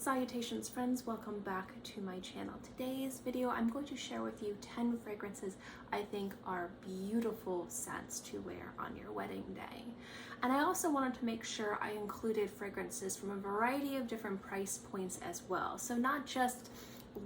Salutations friends, welcome back to my channel. Today's video I'm going to share with you 10 fragrances I think are beautiful scents to wear on your wedding day. And I also wanted to make sure I included fragrances from a variety of different price points as well. So not just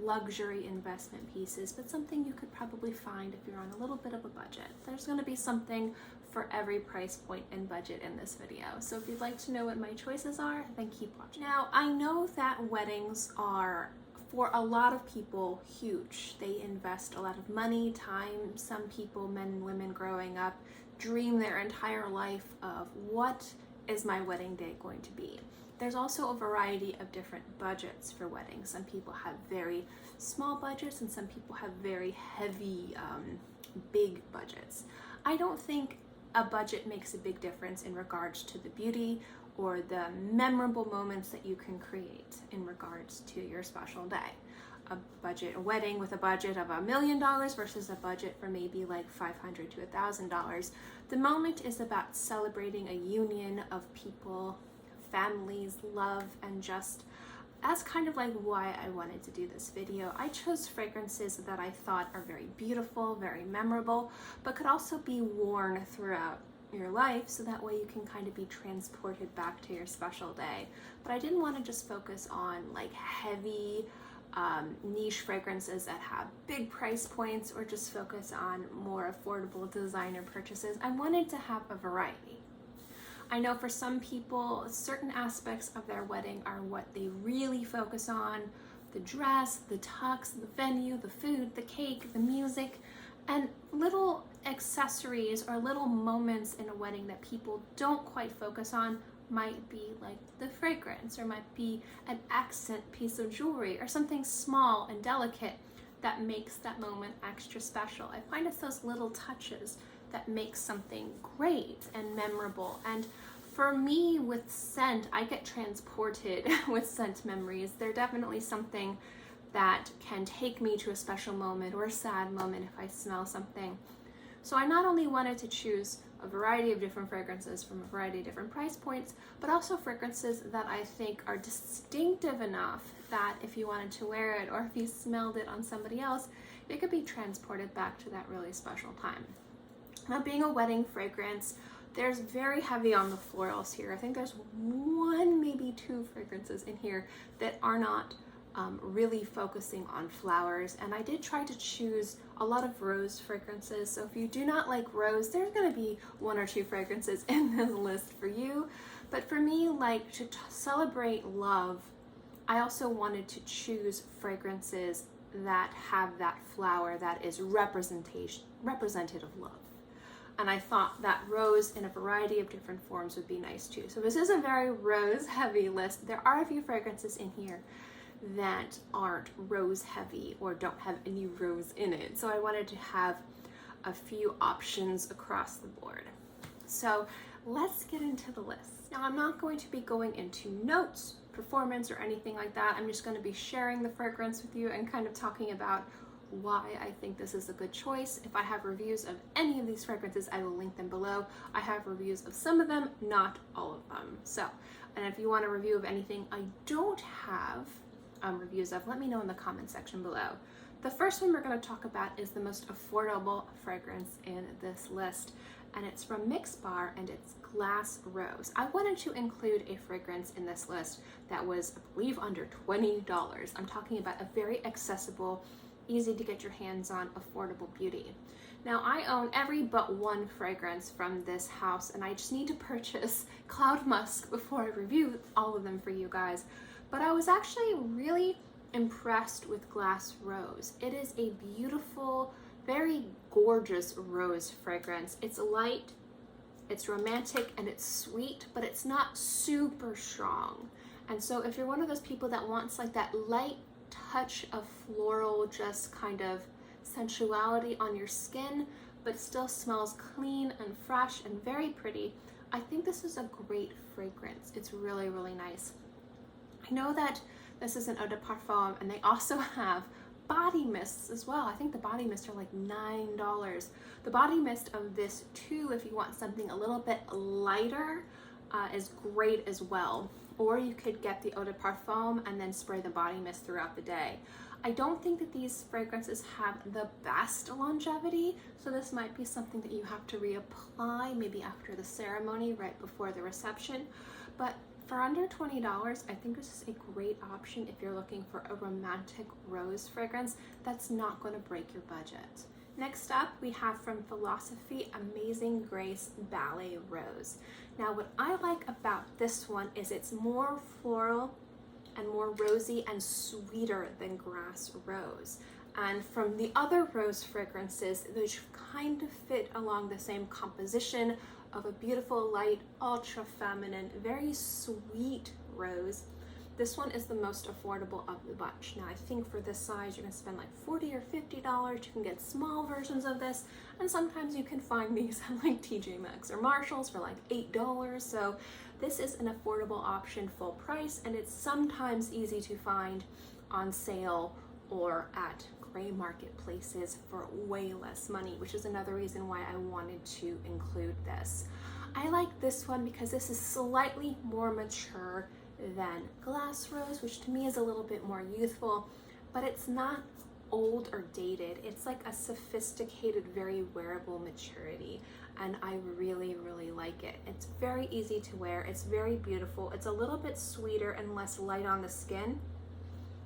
luxury investment pieces, but something you could probably find if you're on a little bit of a budget. There's going to be something for every price point and budget in this video. So if you'd like to know what my choices are, then keep watching. Now, I know that weddings are, for a lot of people, huge. They invest a lot of money, time. Some people, men and women growing up, dream their entire life of what is my wedding day going to be. There's also a variety of different budgets for weddings. Some people have very small budgets and some people have very heavy, big budgets. I don't think a budget makes a big difference in regards to the beauty or the memorable moments that you can create in regards to your special day. A wedding with a budget of $1 million versus a budget for maybe like $500 to $1,000. The moment is about celebrating a union of people, families, love, and just that's kind of like why I wanted to do this video. I chose fragrances that I thought are very beautiful, very memorable, but could also be worn throughout your life, so that way you can kind of be transported back to your special day. But I didn't want to just focus on like heavy niche fragrances that have big price points or just focus on more affordable designer purchases. I wanted to have a variety. I know for some people, certain aspects of their wedding are what they really focus on. The dress, the tux, the venue, the food, the cake, the music, and little accessories or little moments in a wedding that people don't quite focus on might be like the fragrance, or might be an accent piece of jewelry, or something small and delicate that makes that moment extra special. I find it's those little touches that makes something great and memorable. And for me, with scent, I get transported with scent memories. They're definitely something that can take me to a special moment or a sad moment if I smell something. So I not only wanted to choose a variety of different fragrances from a variety of different price points, but also fragrances that I think are distinctive enough that if you wanted to wear it or if you smelled it on somebody else, it could be transported back to that really special time. Now, being a wedding fragrance, there's very heavy on the florals here. I think there's one, maybe two fragrances in here that are not really focusing on flowers. And I did try to choose a lot of rose fragrances. So if you do not like rose, there's gonna be one or two fragrances in this list for you. But for me, like to celebrate love, I also wanted to choose fragrances that have that flower that is representative of love. And I thought that rose in a variety of different forms would be nice too. So this is a very rose heavy list. There are a few fragrances in here that aren't rose heavy or don't have any rose in it. So I wanted to have a few options across the board. So let's get into the list. Now, I'm not going to be going into notes, performance, or anything like that. I'm just going to be sharing the fragrance with you and kind of talking about why I think this is a good choice. If I have reviews of any of these fragrances, I will link them below. I have reviews of some of them, not all of them. So, and if you want a review of anything I don't have reviews of, let me know in the comment section below. The first one we're going to talk about is the most affordable fragrance in this list, and it's from MAXAROMA, and it's Glass Rose. I wanted to include a fragrance in this list that was, I believe, under $20. I'm talking about a very accessible, easy to get your hands on, affordable beauty. Now, I own every but one fragrance from this house, and I just need to purchase Cloud Musk before I review all of them for you guys. But I was actually really impressed with Glass Rose. It is a beautiful, very gorgeous rose fragrance. It's light, it's romantic, and it's sweet, but it's not super strong. And so if you're one of those people that wants like that light touch of floral, just kind of sensuality on your skin, but still smells clean and fresh and very pretty, I think this is a great fragrance. It's really, really nice. I know that this is an eau de parfum, and they also have body mists as well. I think the body mists are like $9. The body mist of this too, if you want something a little bit lighter, is great as well. or you could get the eau de parfum and then spray the body mist throughout the day. I don't think that these fragrances have the best longevity, so this might be something that you have to reapply maybe after the ceremony, right before the reception. But for under $20, I think this is a great option if you're looking for a romantic rose fragrance that's not going to break your budget. Next up, we have from Philosophy Amazing Grace Ballet Rose. Now, what I like about this one is it's more floral and more rosy and sweeter than Grass Rose. And from the other rose fragrances, which kind of fit along the same composition of a beautiful, light, ultra feminine, very sweet rose, this one is the most affordable of the bunch. Now, I think for this size, you're gonna spend like $40 or $50. You can get small versions of this, and sometimes you can find these at like TJ Maxx or Marshalls for like $8. So this is an affordable option, full price, and it's sometimes easy to find on sale or at gray marketplaces for way less money, which is another reason why I wanted to include this. I like this one because this is slightly more mature than Glass Rose, which to me is a little bit more youthful, but it's not old or dated. It's like a sophisticated, very wearable maturity, and I really, really like it. It's very easy to wear. It's very beautiful. It's a little bit sweeter and less light on the skin,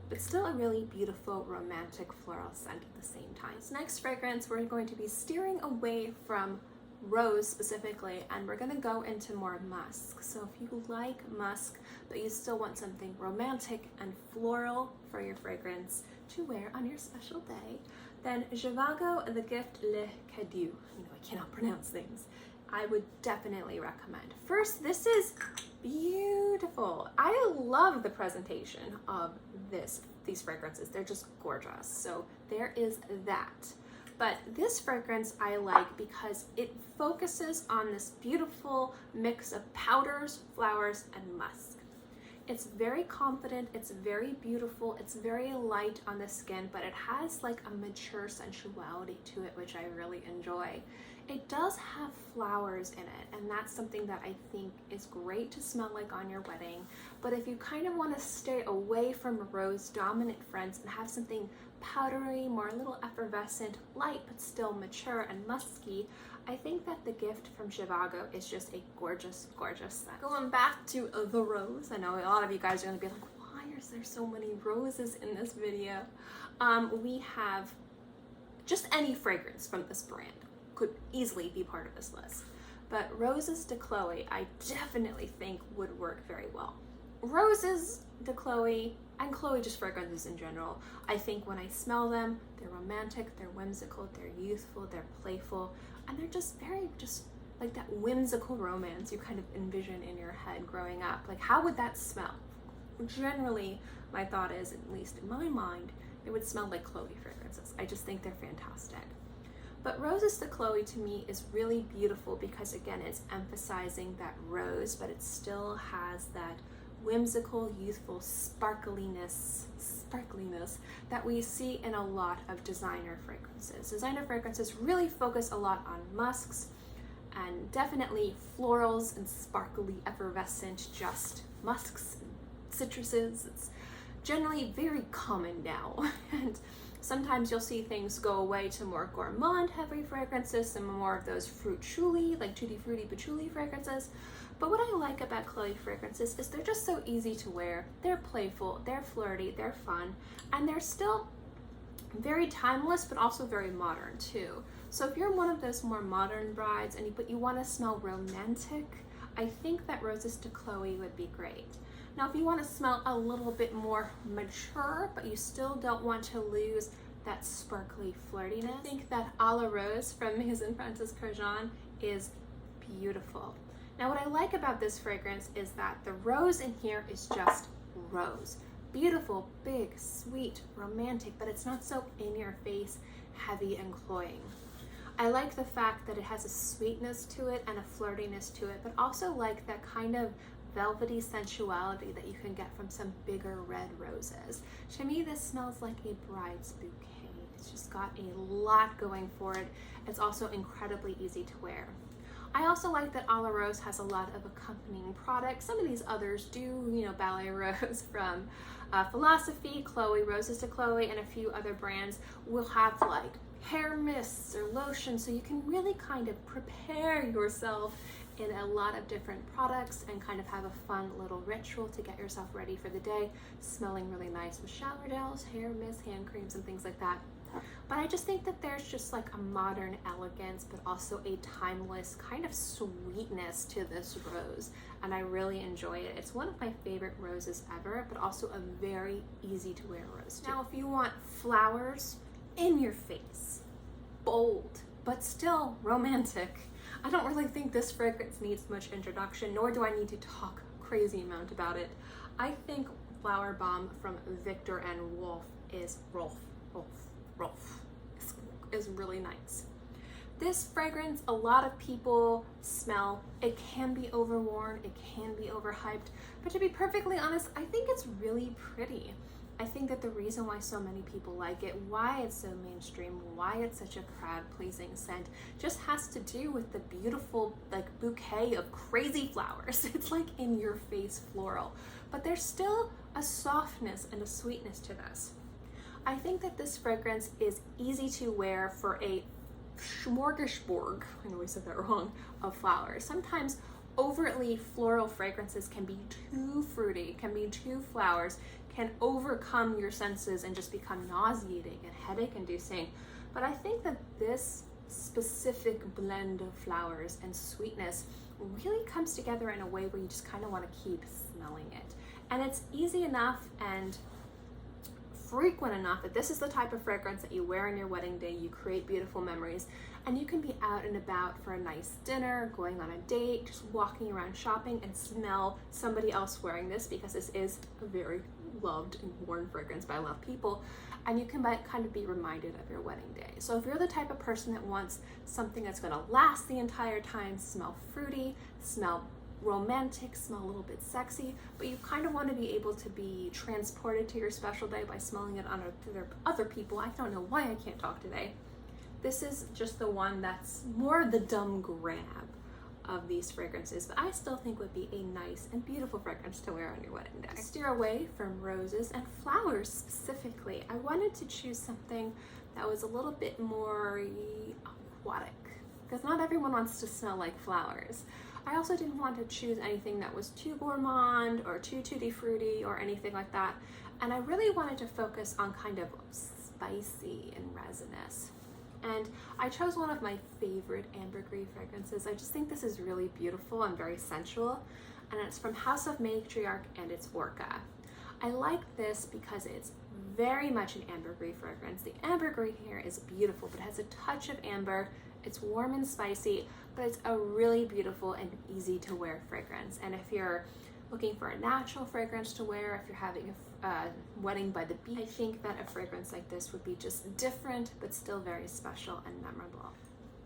but still a really beautiful, romantic floral scent at the same time. This next fragrance, we're going to be steering away from rose specifically, and we're gonna go into more musk. So if you like musk, but you still want something romantic and floral for your fragrance to wear on your special day, then Zhivago The Gift Le Cadeau, you know, I cannot pronounce things, I would definitely recommend. First, this is beautiful. I love the presentation of these fragrances. They're just gorgeous. So there is that. But this fragrance I like because it focuses on this beautiful mix of powders, flowers, and musk. It's very confident, it's very beautiful, it's very light on the skin, but it has like a mature sensuality to it, which I really enjoy. It does have flowers in it, and that's something that I think is great to smell like on your wedding. But if you kind of want to stay away from rose dominant friends and have something powdery, more a little effervescent, light but still mature and musky, I think that the gift from Zhivago is just a gorgeous, gorgeous scent. Going back to the rose, I know a lot of you guys are going to be like, why is there so many roses in this video? We have just any fragrance from this brand could easily be part of this list, but Roses de Chloe I definitely think would work very well. Roses de Chloe and Chloe just fragrances in general, I think when I smell them, they're romantic, they're whimsical, they're youthful, they're playful, and they're just very just like that whimsical romance you kind of envision in your head growing up. Like, how would that smell? Generally, my thought is, at least in my mind, it would smell like Chloe fragrances. I just think they're fantastic. But Roses de Chloe to me is really beautiful because, again, it's emphasizing that rose, but it still has that whimsical, youthful sparkliness that we see in a lot of designer fragrances. Designer fragrances really focus a lot on musks and definitely florals and sparkly, effervescent, just musks and citruses. It's generally very common now. And sometimes you'll see things go away to more gourmand heavy fragrances, some more of those fruit chouly, like tutti frutti patchouli fragrances. But what I like about Chloe fragrances is they're just so easy to wear. They're playful, they're flirty, they're fun, and they're still very timeless, but also very modern too. So if you're one of those more modern brides but you want to smell romantic, I think that Roses de Chloe would be great. Now, if you want to smell a little bit more mature, but you still don't want to lose that sparkly flirtiness, I think that A La Rose from Maison Francis Kurkdjian is beautiful. Now, what I like about this fragrance is that the rose in here is just rose. Beautiful, big, sweet, romantic, but it's not so in your face, heavy and cloying. I like the fact that it has a sweetness to it and a flirtiness to it, but also like that kind of velvety sensuality that you can get from some bigger red roses. To me, this smells like a bride's bouquet. It's just got a lot going for it. It's also incredibly easy to wear. I also like that A La Rose has a lot of accompanying products. Some of these others do, you know, Ballet Rose from Philosophy, Chloe, Roses to Chloe, and a few other brands will have like hair mists or lotions, so you can really kind of prepare yourself in a lot of different products and kind of have a fun little ritual to get yourself ready for the day, smelling really nice with shower gels, hair mists, hand creams, and things like that. But I just think that there's just like a modern elegance, but also a timeless kind of sweetness to this rose, and I really enjoy it. It's one of my favorite roses ever, but also a very easy to wear rose too. Now, if you want flowers in your face, bold, but still romantic, I don't really think this fragrance needs much introduction, nor do I need to talk crazy amount about it. I think Flower Bomb from Victor and Wolf is is really nice. This fragrance, a lot of people smell. It can be overworn, it can be overhyped, but to be perfectly honest, I think it's really pretty. I think that the reason why so many people like it, why it's so mainstream, why it's such a crowd-pleasing scent, just has to do with the beautiful like bouquet of crazy flowers. It's like in your face floral, but there's still a softness and a sweetness to this. I think that this fragrance is easy to wear for a smorgasbord, I know I said that wrong, of flowers. Sometimes overtly floral fragrances can be too fruity, can be too flowers, can overcome your senses and just become nauseating and headache inducing. But I think that this specific blend of flowers and sweetness really comes together in a way where you just kind of want to keep smelling it. And it's easy enough and frequent enough that this is the type of fragrance that you wear on your wedding day, you create beautiful memories, and you can be out and about for a nice dinner, going on a date, just walking around shopping and smell somebody else wearing this, because this is a very loved and worn fragrance by a lot of people, and you can kind of be reminded of your wedding day. So if you're the type of person that wants something that's going to last the entire time, smell fruity, smell romantic, smell a little bit sexy, but you kind of want to be able to be transported to your special day by smelling it on other people. I don't know why I can't talk today. This is just the one that's more the dumb grab of these fragrances, but I still think would be a nice and beautiful fragrance to wear on your wedding day. Steer away from roses and flowers specifically. I wanted to choose something that was a little bit more aquatic, because not everyone wants to smell like flowers. I also didn't want to choose anything that was too gourmand or too tutti frutti or anything like that. And I really wanted to focus on kind of spicy and resinous. And I chose one of my favorite ambergris fragrances. I just think this is really beautiful and very sensual. And it's from House of Matriarch and it's Orca. I like this because it's very much an ambergris fragrance. The ambergris here is beautiful, but it has a touch of amber. It's warm and spicy, but it's a really beautiful and easy to wear fragrance. And if you're looking for a natural fragrance to wear, if you're having a wedding by the beach, I think that a fragrance like this would be just different, but still very special and memorable.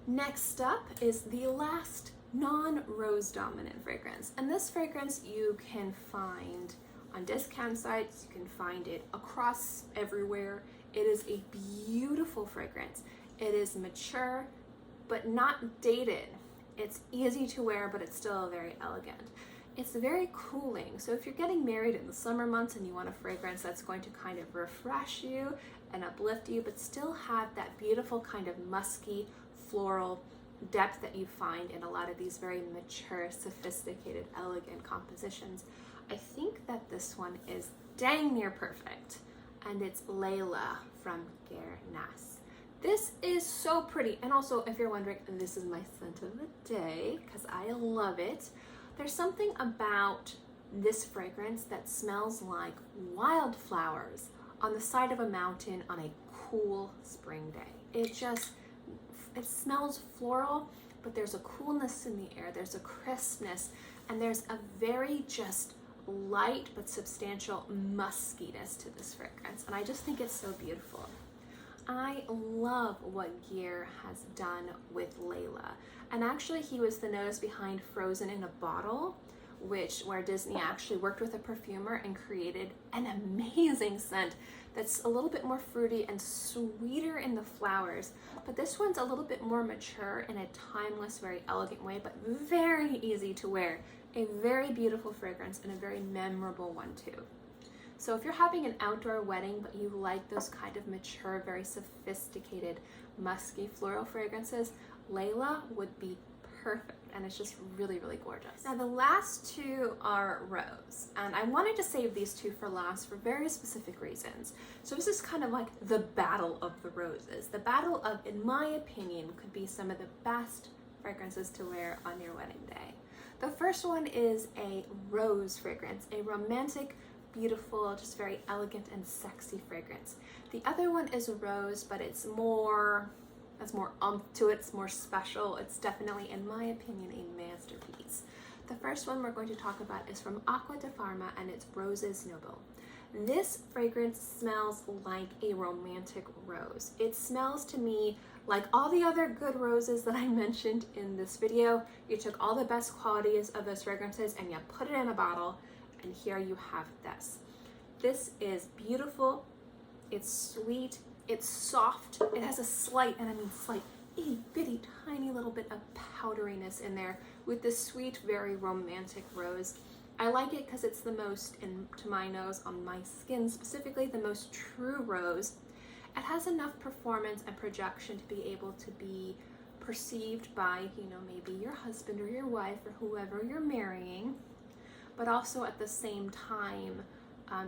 Next up is the last non-rose dominant fragrance. And this fragrance you can find on discount sites, you can find it across everywhere. It is a beautiful fragrance. It is mature, but not dated. It's easy to wear, but it's still very elegant. It's very cooling. So if you're getting married in the summer months and you want a fragrance that's going to kind of refresh you and uplift you, but still have that beautiful kind of musky, floral depth that you find in a lot of these very mature, sophisticated, elegant compositions, I think that this one is dang near perfect. And it's Laila from Geir Ness. This is so pretty. And also, if you're wondering, this is my scent of the day because I love it. There's something about this fragrance that smells like wildflowers on the side of a mountain on a cool spring day. It smells floral, but there's a coolness in the air, there's a crispness, and there's a very just light but substantial muskiness to this fragrance. And I just think it's so beautiful. I love what Geir has done with Laila. And actually he was the nose behind Frozen in a Bottle, where Disney actually worked with a perfumer and created an amazing scent that's a little bit more fruity and sweeter in the flowers, but this one's a little bit more mature in a timeless, very elegant way, but very easy to wear. A very beautiful fragrance and a very memorable one too. So if you're having an outdoor wedding, but you like those kind of mature, very sophisticated, musky floral fragrances, Laila would be perfect, and it's just really, really gorgeous. Now the last two are rose, and I wanted to save these two for last for very specific reasons. So this is kind of like the battle of the roses. The battle of, in my opinion, could be some of the best fragrances to wear on your wedding day. The first one is a rose fragrance, a romantic, beautiful, just very elegant and sexy fragrance. The other one is a rose, but it's more oomph to it, it's more special. It's definitely, in my opinion, a masterpiece. The first one we're going to talk about is from Acqua di Parma, and it's Roses Noble. This fragrance smells like a romantic rose. It smells to me like all the other good roses that I mentioned in this video. You took all the best qualities of those fragrances and you put it in a bottle, and here you have this. This is beautiful, it's sweet, it's soft, it has a slight, and I mean slight, itty bitty tiny little bit of powderiness in there with this sweet, very romantic rose. I like it because it's the most, to my nose, on my skin specifically, the most true rose. It has enough performance and projection to be able to be perceived by, you know, maybe your husband or your wife or whoever you're marrying, but also at the same time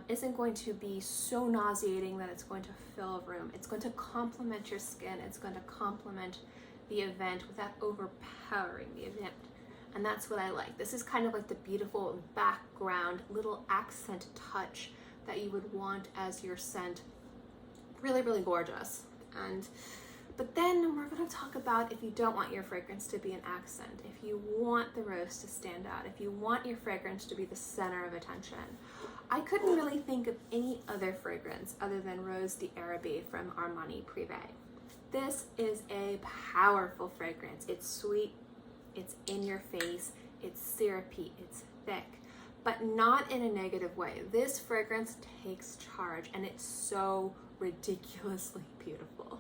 isn't going to be so nauseating that it's going to fill a room. It's going to complement your skin. It's going to complement the event without overpowering the event. And that's what I like. This is kind of like the beautiful background, little accent touch that you would want as your scent. Really, really gorgeous. But then we're going to talk about if you don't want your fragrance to be an accent, if you want the rose to stand out, if you want your fragrance to be the center of attention. I couldn't really think of any other fragrance other than Rose d'Araby from Armani Privé. This is a powerful fragrance. It's sweet, it's in your face, it's syrupy, it's thick, but not in a negative way. This fragrance takes charge, and it's so ridiculously beautiful.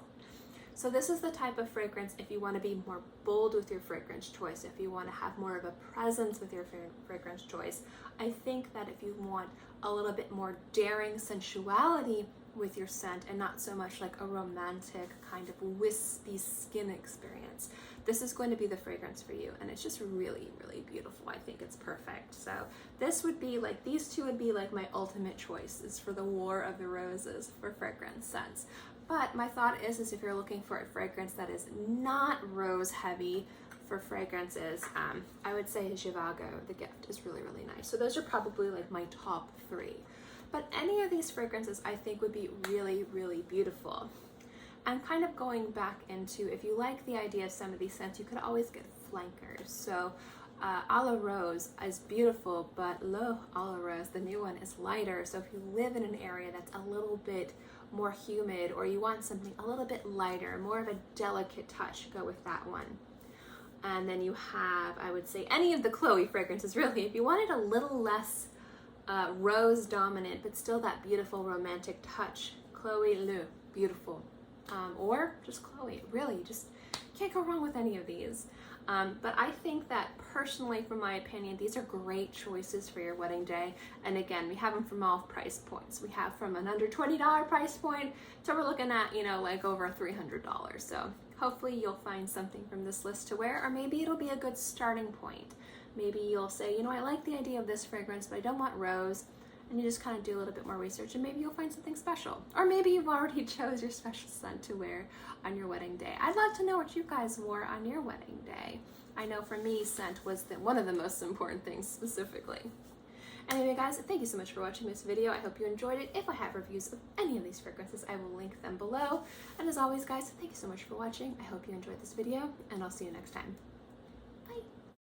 So this is the type of fragrance if you want to be more bold with your fragrance choice, if you want to have more of a presence with your fragrance choice. I think that if you want a little bit more daring sensuality with your scent and not so much like a romantic kind of wispy skin experience, this is going to be the fragrance for you. And it's just really, really beautiful. I think it's perfect. So this would be like, these two would be like my ultimate choices for the War of the Roses for fragrance scents. But my thought is if you're looking for a fragrance that is not rose heavy for fragrances, I would say Zhivago, The Gift, is really, really nice. So those are probably like my top three. But any of these fragrances I think would be really, really beautiful. And kind of going back into, if you like the idea of some of these scents, you could always get flankers. So A La Rose is beautiful, but Le A La Rose, the new one, is lighter. So if you live in an area that's a little bit more humid, or you want something a little bit lighter, more of a delicate touch, go with that one. And then you have, I would say, any of the Chloe fragrances, really. If you wanted a little less rose dominant, but still that beautiful romantic touch, Chloe Le, beautiful. Or just Chloe, really, just can't go wrong with any of these. But I think that personally, from my opinion, these are great choices for your wedding day. And again, we have them from all price points. We have from an under $20 price point to we're looking at, you know, like over $300. So hopefully you'll find something from this list to wear, or maybe it'll be a good starting point. Maybe you'll say, you know, I like the idea of this fragrance, but I don't want rose. And you just kind of do a little bit more research, and maybe you'll find something special. Or maybe you've already chose your special scent to wear on your wedding day. I'd love to know what you guys wore on your wedding day. I know for me, scent was one of the most important things specifically. Anyway guys, thank you so much for watching this video. I hope you enjoyed it. If I have reviews of any of these fragrances, I will link them below. And as always guys, thank you so much for watching. I hope you enjoyed this video, and I'll see you next time.